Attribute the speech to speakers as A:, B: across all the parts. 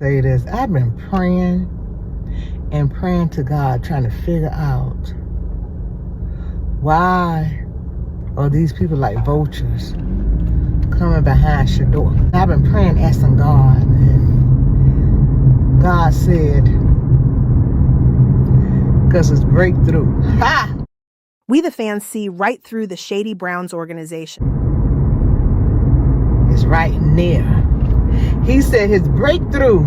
A: Say this, I've been praying and praying to God, trying to figure out why are these people like vultures coming behind Shedeur. I've been praying, asking God, and God said, because it's breakthrough. Ha!
B: We the fans see right through the shady Browns organization.
A: It's right near. He said his breakthrough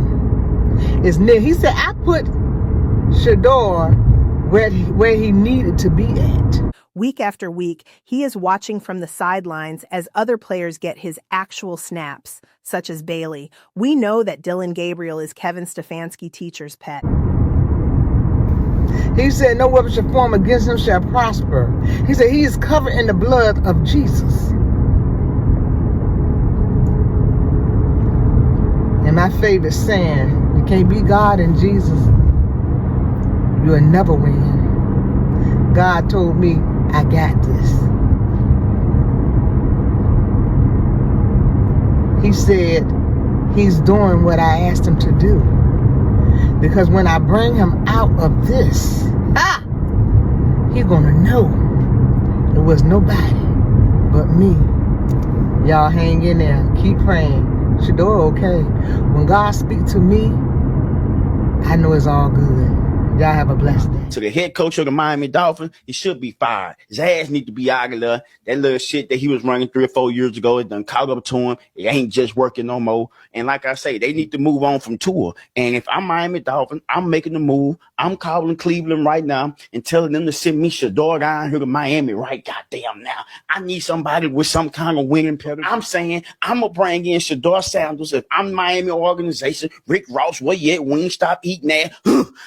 A: is near. He said, I put Shedeur where he needed to be at.
B: Week after week, he is watching from the sidelines as other players get his actual snaps, such as Bailey. We know that Dylan Gabriel is Kevin Stefanski teacher's pet.
A: He said, no weapon shall form against him shall prosper. He said, he is covered in the blood of Jesus. And my favorite saying, you can't be God and Jesus, you'll never win. God told me, I got this. He said he's doing what I asked him to do. Because when I bring him out of this, he's gonna know it was nobody but me. Y'all hang in there, keep praying. Shedeur okay. When God speaks to me, I know it's all good. Y'all have a blessed day.
C: To the head coach of the Miami Dolphins, he should be fired. His ass need to be out of there. That little shit that he was running 3 or 4 years ago, it done caught up to him. It ain't just working no more. And like I say, they need to move on from Tua. And if I'm Miami Dolphins, I'm making the move. I'm calling Cleveland right now and telling them to send me Shedeur down here to Miami right goddamn now. I need somebody with some kind of winning pedigree. I'm saying I'm going to bring in Shedeur Sanders. If I'm the Miami organization, Rick Ross, where you at? We ain't stop eating that.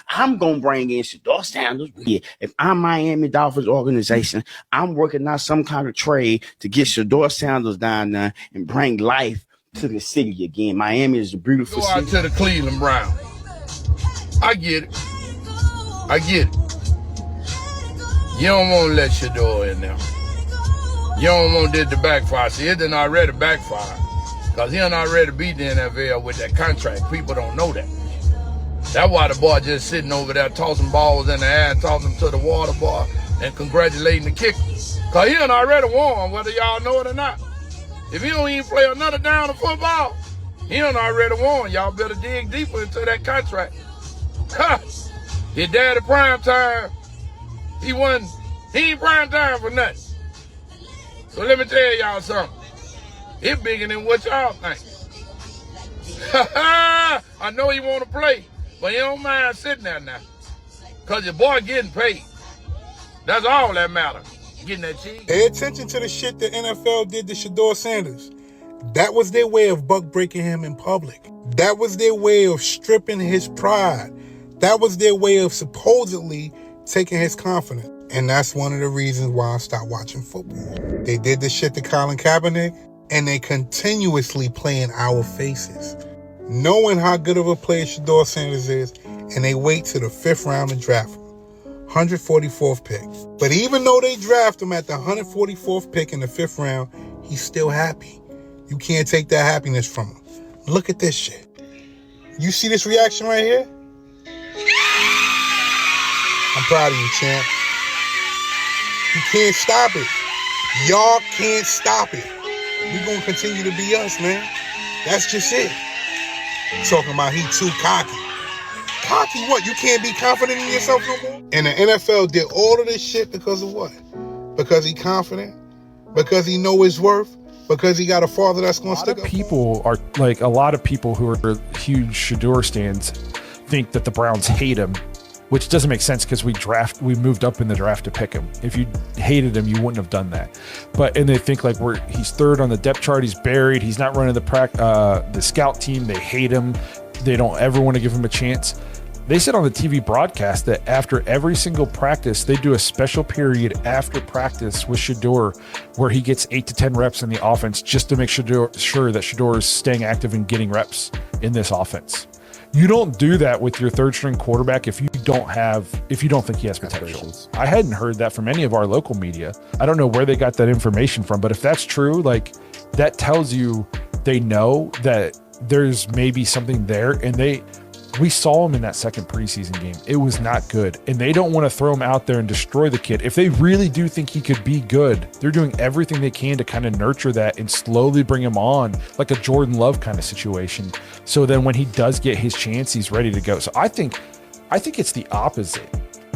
C: I'm going to bring in Shedeur Sanders. Yeah. If I'm Miami Dolphins organization, I'm working out some kind of trade to get Shedeur Sanders down there and bring life to the city again. Miami is a beautiful
D: city. Go out to the Cleveland Browns. I get it. You don't want to let Shedeur in there. You don't want this to backfire. See, it done already backfire. Because he done already beat the NFL with that contract. People don't know that. That's why the boy just sitting over there tossing balls in the air and tossing them to the water boy and congratulating the kicker. Because he done already won, whether y'all know it or not. If he don't even play another down of football, he done already won. Y'all better dig deeper into that contract. His daddy prime time, he ain't prime time for nothing. So let me tell y'all something. It's bigger than what y'all think. I know he want to play, but he don't mind sitting there now. Because your boy getting paid. That's all that matters. Getting that cheese.
E: Pay attention to the shit the NFL did to Shedeur Sanders. That was their way of buck breaking him in public. That was their way of stripping his pride. That was their way of supposedly taking his confidence. And that's one of the reasons why I stopped watching football. They did this shit to Colin Kaepernick, and they continuously play in our faces. Knowing how good of a player Shedeur Sanders is, and they wait till the 5th round to draft him. 144th pick. But even though they draft him at the 144th pick in the 5th round, he's still happy. You can't take that happiness from him. Look at this shit. You see this reaction right here? I'm proud of you, champ. You can't stop it. Y'all can't stop it. We're going to continue to be us, man. That's just it. Talking about he too cocky. Cocky what? You can't be confident in yourself no more? And the NFL did all of this shit because of what? Because he confident? Because he know his worth? Because he got a father that's going to stick up?
F: A lot of people who are huge Shedeur stands think that the Browns hate him, which doesn't make sense because we moved up in the draft to pick him. If you hated him, you wouldn't have done that. And they think like he's 3rd on the depth chart. He's buried. He's not running the scout team. They hate him. They don't ever want to give him a chance. They said on the TV broadcast that after every single practice, they do a special period after practice with Shedeur where he gets 8 to 10 reps in the offense just to make sure that Shedeur is staying active and getting reps in this offense. You don't do that with your 3rd string quarterback if you don't think he has potential. I hadn't heard that from any of our local media. I don't know where they got that information from, but if that's true, like that tells you they know that there's maybe something there. And we saw him in that second preseason game. It was not good. And they don't want to throw him out there and destroy the kid. If they really do think he could be good, they're doing everything they can to kind of nurture that and slowly bring him on, like a Jordan Love kind of situation. So then when he does get his chance, he's ready to go. So I think it's the opposite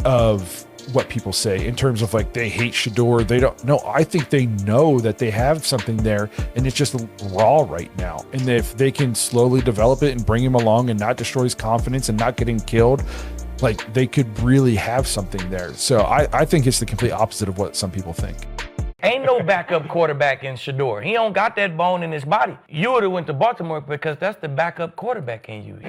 F: of what people say in terms of like they hate Shedeur. They don't know. I think they know that they have something there and it's just raw right now. And if they can slowly develop it and bring him along and not destroy his confidence and not getting killed, like they could really have something there. So I think it's the complete opposite of what some people think.
G: Ain't no backup quarterback in Shedeur. He don't got that bone in his body. You would have went to Baltimore because that's the backup quarterback in you.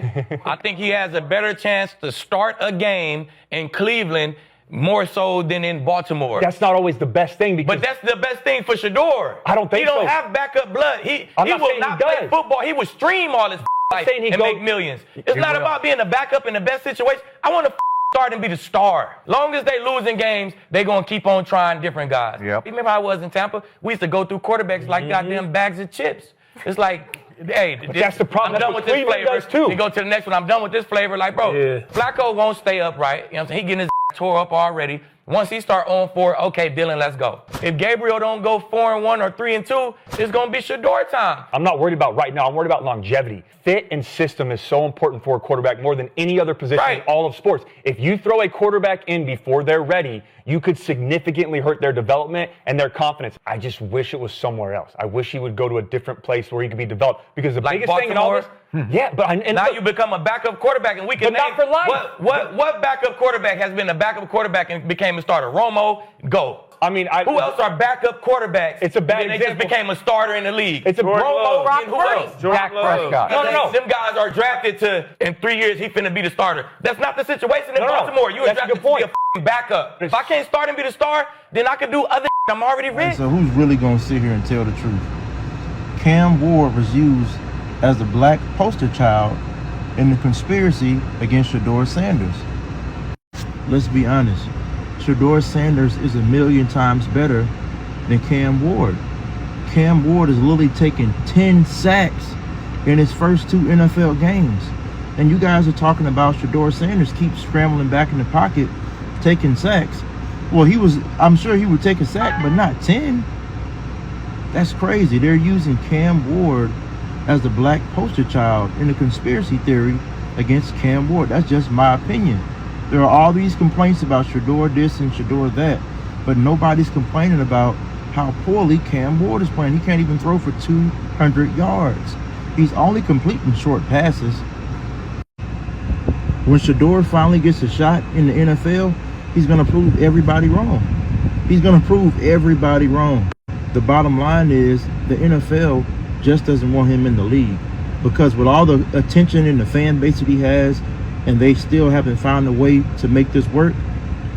G: I think he has a better chance to start a game in Cleveland more so than in Baltimore.
H: That's not always the best thing. Because
G: but that's the best thing for Shedeur.
H: I don't think
G: so. He don't
H: so.
G: have backup blood. He will not
H: he
G: play football. He would stream all his life and make millions. It's not about being a backup in the best situation. I want to start and be the star. Long as they losing games, they going to keep on trying different guys.
H: Yep.
G: Remember how I was in Tampa? We used to go through quarterbacks like goddamn bags of chips. It's like, hey,
H: that's the problem.
G: I'm done with this flavor.
H: Too.
G: You go to the next one. I'm done with this flavor. Like, bro, Flacco won't stay upright. You know what I'm saying? He getting his tore up already. Once he start on 4, okay, Dylan, let's go. If Gabriel don't go 4-1 or 3-2, it's gonna be Shedeur time.
H: I'm not worried about right now. I'm worried about longevity. Fit and system is so important for a quarterback more than any other position in all of sports. If you throw a quarterback in before they're ready, you could significantly hurt their development and their confidence. I just wish it was somewhere else. I wish he would go to a different place where he could be developed. Because the biggest thing in all this,
G: now you become a backup quarterback, and we can
H: not for life.
G: What backup quarterback has been a backup quarterback and became a starter? Romo, go.
H: I mean,
G: who else are backup quarterbacks?
H: It's a bad
G: example. They just became a starter in the league.
H: It's a
G: Romo and who else?
H: Dak Prescott.
G: No. Them guys are drafted to, in 3 years, he finna be the starter. That's not the situation in Baltimore. You were drafted to be a backup. If I can't start and be the star, then I can do other I'm already rich.
I: So who's really going to sit here and tell the truth? Cam Ward was used as the black poster child in the conspiracy against Shedeur Sanders. Let's be honest. Shedeur Sanders is a million times better than Cam Ward. Cam Ward is literally taking 10 sacks in his first 2 NFL games. And you guys are talking about Shedeur Sanders keep scrambling back in the pocket, taking sacks. Well, I'm sure he would take a sack, but not 10. That's crazy. They're using Cam Ward as the black poster child in the conspiracy theory against Cam Ward. That's just my opinion. There are all these complaints about Shedeur this and Shedeur that, but nobody's complaining about how poorly Cam Ward is playing. He can't even throw for 200 yards. He's only completing short passes. When Shedeur finally gets a shot in the NFL, he's going to prove everybody wrong. He's going to prove everybody wrong. The bottom line is the NFL just doesn't want him in the league, because with all the attention and the fan base that he has, and they still haven't found a way to make this work,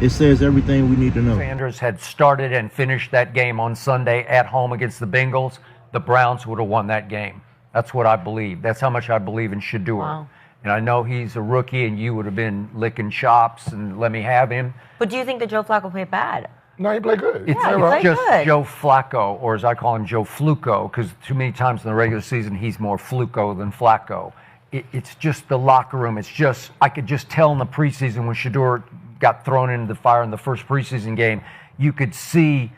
I: it says everything we need to know.
J: Sanders had started and finished that game on Sunday at home against the Bengals, the Browns would have won that game. That's what I believe. That's how much I believe in Shedeur.
K: Wow.
J: And I know he's a rookie, and you would have been licking chops and let me have him.
K: But do you think that Joe Flacco played bad?
D: No, he played good.
J: It's
K: he played
J: just
K: good.
J: Joe Flacco, or as I call him, Joe Fluco, because too many times in the regular season, he's more Fluco than Flacco. It's just the locker room. It's just, I could just tell in the preseason when Shedeur got thrown into the fire in the first preseason game, you could see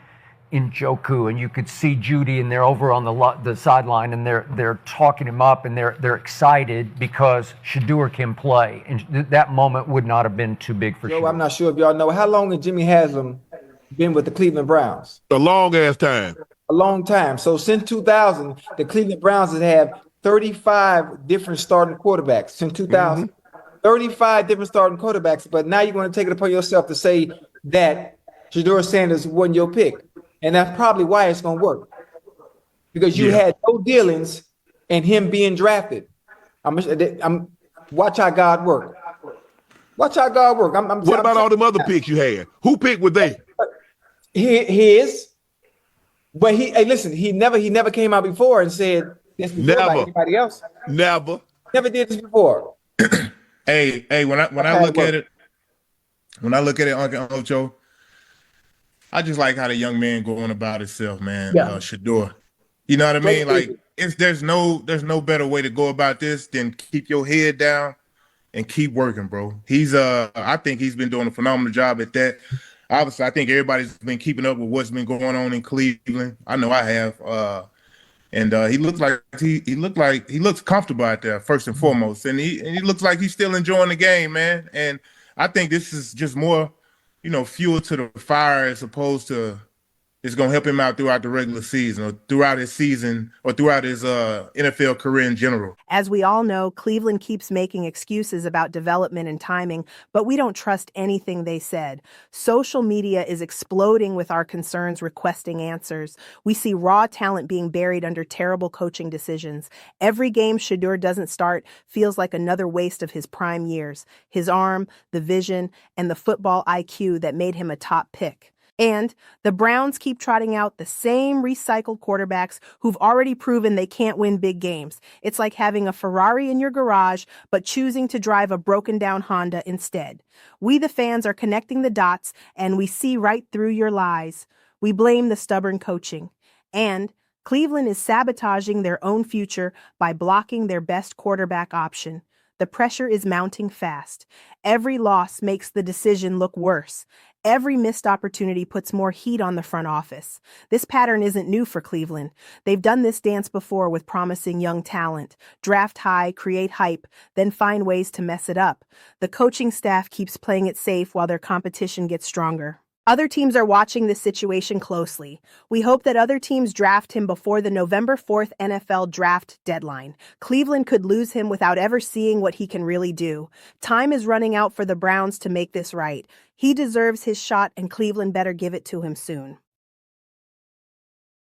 J: Njoku and you could see Judy, and they're over on the sideline, and they're talking him up, and they're excited because Shedeur can play. And that moment would not have been too big for Shedeur.
L: I'm not sure if y'all know, how long has Jimmy Haslam been with the Cleveland Browns?
D: A long ass time.
L: A long time. So since 2000, the Cleveland Browns have 35 different starting quarterbacks. Since 2000, 35 different starting quarterbacks. But now you're going to take it upon yourself to say that Shedeur Sanders wasn't your pick. And that's probably why it's going to work. Because you had no dealings in him being drafted. Watch how God work. Watch how God work.
D: What about all them other picks you had? Who picked were they?
L: His. But listen, he never came out before and said this before like anybody else.
D: Never
L: did this before.
M: Hey, when I look at it, Uncle Ocho, I just like how the young man going about himself, man.
L: Yeah.
M: Shedeur. You know what I mean? Like there's no better way to go about this than keep your head down and keep working, bro. I think he's been doing a phenomenal job at that. Obviously, I think everybody's been keeping up with what's been going on in Cleveland. I know I have. And he looks comfortable out there first and foremost, and he looks like he's still enjoying the game, man. And I think this is just more, fuel to the fire as opposed to it's going to help him out throughout the regular season or throughout his season or throughout his NFL career in general.
B: As we all know, Cleveland keeps making excuses about development and timing, but we don't trust anything they said. Social media is exploding with our concerns requesting answers. We see raw talent being buried under terrible coaching decisions. Every game Shedeur doesn't start feels like another waste of his prime years. His arm, the vision, and the football IQ that made him a top pick. And the Browns keep trotting out the same recycled quarterbacks who've already proven they can't win big games. It's like having a Ferrari in your garage, but choosing to drive a broken down Honda instead. We, the fans, are connecting the dots, and we see right through your lies. We blame the stubborn coaching. And Cleveland is sabotaging their own future by blocking their best quarterback option. The pressure is mounting fast. Every loss makes the decision look worse. Every missed opportunity puts more heat on the front office. This pattern isn't new for Cleveland. They've done this dance before with promising young talent. Draft high, create hype, then find ways to mess it up. The coaching staff keeps playing it safe while their competition gets stronger. Other teams are watching this situation closely. We hope that other teams draft him before the November 4th NFL draft deadline. Cleveland could lose him without ever seeing what he can really do. Time is running out for the Browns to make this right. He deserves his shot, and Cleveland better give it to him soon.